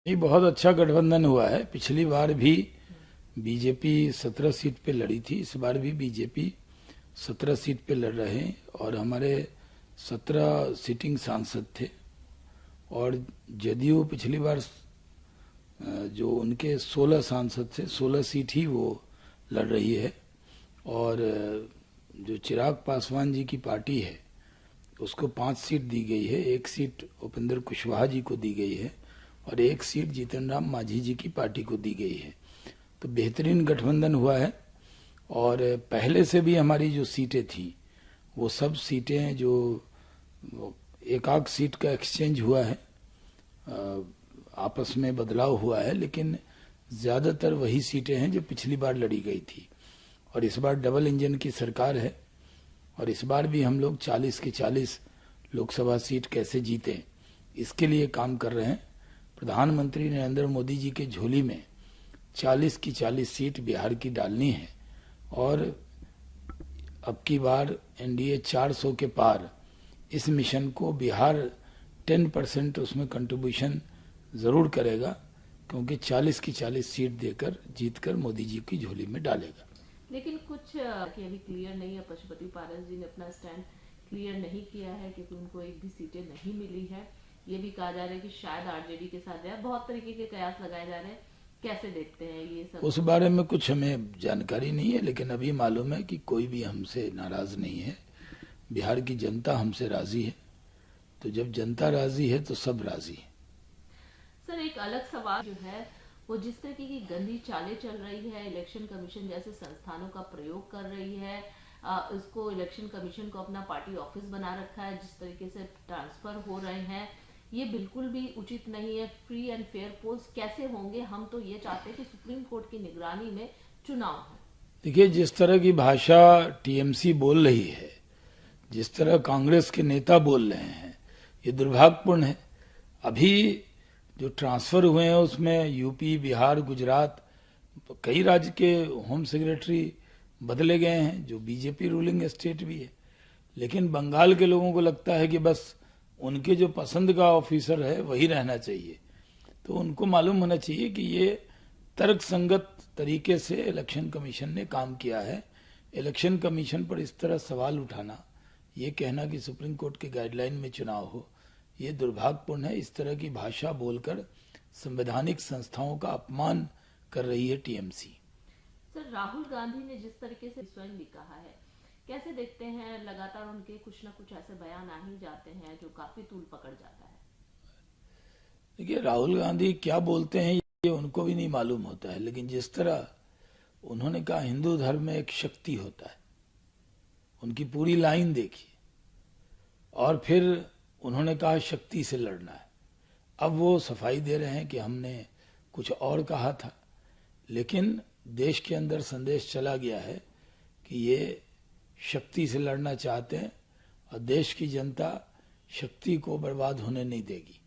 ये बहुत अच्छा गठबंधन हुआ है। पिछली बार भी बीजेपी 17 सीट पे लड़ी थी, इस बार भी बीजेपी 17 सीट पे लड़ रहे हैं और हमारे 17 सिटिंग सांसद थे। और जदयू पिछली बार जो उनके 16 सांसद थे, 16 सीट ही वो लड़ रही है। और जो चिराग पासवान जी की पार्टी है उसको 5 सीट दी गई है, 1 सीट उपेंद्र कुशवाहा जी को दी गई है और 1 सीट जीतन राम मांझी जी की पार्टी को दी गई है। तो बेहतरीन गठबंधन हुआ है। और पहले से भी हमारी जो सीटें थी वो सब सीटें जो एक आध सीट का एक्सचेंज हुआ है, आपस में बदलाव हुआ है, लेकिन ज्यादातर वही सीटें हैं जो पिछली बार लड़ी गई थी। और इस बार डबल इंजन की सरकार है और इस बार भी हम लोग 40 की 40 लोकसभा सीट कैसे जीते इसके लिए काम कर रहे हैं। प्रधानमंत्री नरेंद्र मोदी जी के झोली में 40 की 40 सीट बिहार की डालनी है और अब की बार एनडीए 400 के पार इस मिशन को बिहार 10% उसमें कंट्रीब्यूशन जरूर करेगा, क्योंकि 40 की 40 सीट देकर जीतकर मोदी जी की झोली में डालेगा। लेकिन कुछ अभी क्लियर नहीं है, पशुपति पारस जी ने अपना स्टैंड क्लियर नहीं किया है क्योंकि उनको एक भी सीटें नहीं मिली है। ये भी कहा जा रहा है कि शायद आरजेडी के साथ है। बहुत तरीके के कयास लगाए जा रहे हैं, कैसे देखते हैं ये सब? उस बारे में कुछ हमें जानकारी नहीं है, लेकिन अभी मालूम है कि कोई भी हमसे नाराज नहीं है। बिहार की जनता हमसे राजी है, तो जब जनता राजी है तो सब राजी है। सर, एक अलग सवाल जो है वो जिस तरीके की गंदी चालें चल रही है, इलेक्शन कमीशन जैसे संस्थानों का प्रयोग कर रही है, इसको इलेक्शन कमीशन को अपना पार्टी ऑफिस बना रखा है, जिस तरीके से ट्रांसफर हो रहे हैं, ये बिल्कुल भी उचित नहीं है। फ्री एंड फेयर पोल्स कैसे होंगे? हम तो ये चाहते हैं कि सुप्रीम कोर्ट की निगरानी में चुनाव हो। देखिए, जिस तरह की भाषा टीएमसी बोल रही है, जिस तरह कांग्रेस के नेता बोल रहे हैं, ये दुर्भाग्यपूर्ण है। अभी जो ट्रांसफर हुए हैं उसमें यूपी, बिहार, गुजरात, कई राज्य के होम सेक्रेटरी बदले गए हैं जो बीजेपी रूलिंग स्टेट भी है। लेकिन बंगाल के लोगों को लगता है कि बस उनके जो पसंद का ऑफिसर है वही रहना चाहिए। तो उनको मालूम होना चाहिए कि ये तर्कसंगत तरीके से इलेक्शन कमीशन ने काम किया है। इलेक्शन कमीशन पर इस तरह सवाल उठाना, ये कहना कि सुप्रीम कोर्ट के गाइडलाइन में चुनाव हो, ये दुर्भाग्यपूर्ण है। इस तरह की भाषा बोलकर संवैधानिक संस्थाओं का अपमान कर रही है टीएमसी। सर, राहुल गांधी ने जिस तरीके से स्वयं भी कहा है, कैसे देखते हैं? लगातार उनके कुछ ना कुछ ऐसे बयान आ ही जाते हैं जो काफी तूल पकड़ जाता है। देखिए, राहुल गांधी क्या बोलते हैं ये उनको भी नहीं मालूम होता है, लेकिन जिस तरह उन्होंने कहा हिंदू धर्म में एक शक्ति होता है, उनकी पूरी लाइन देखिए। और फिर उन्होंने कहा शक्ति से लड़ना है। अब वो सफाई दे रहे हैं कि हमने कुछ और कहा था, लेकिन देश के अंदर संदेश चला गया है कि ये शक्ति से लड़ना चाहते हैं और देश की जनता शक्ति को बर्बाद होने नहीं देगी।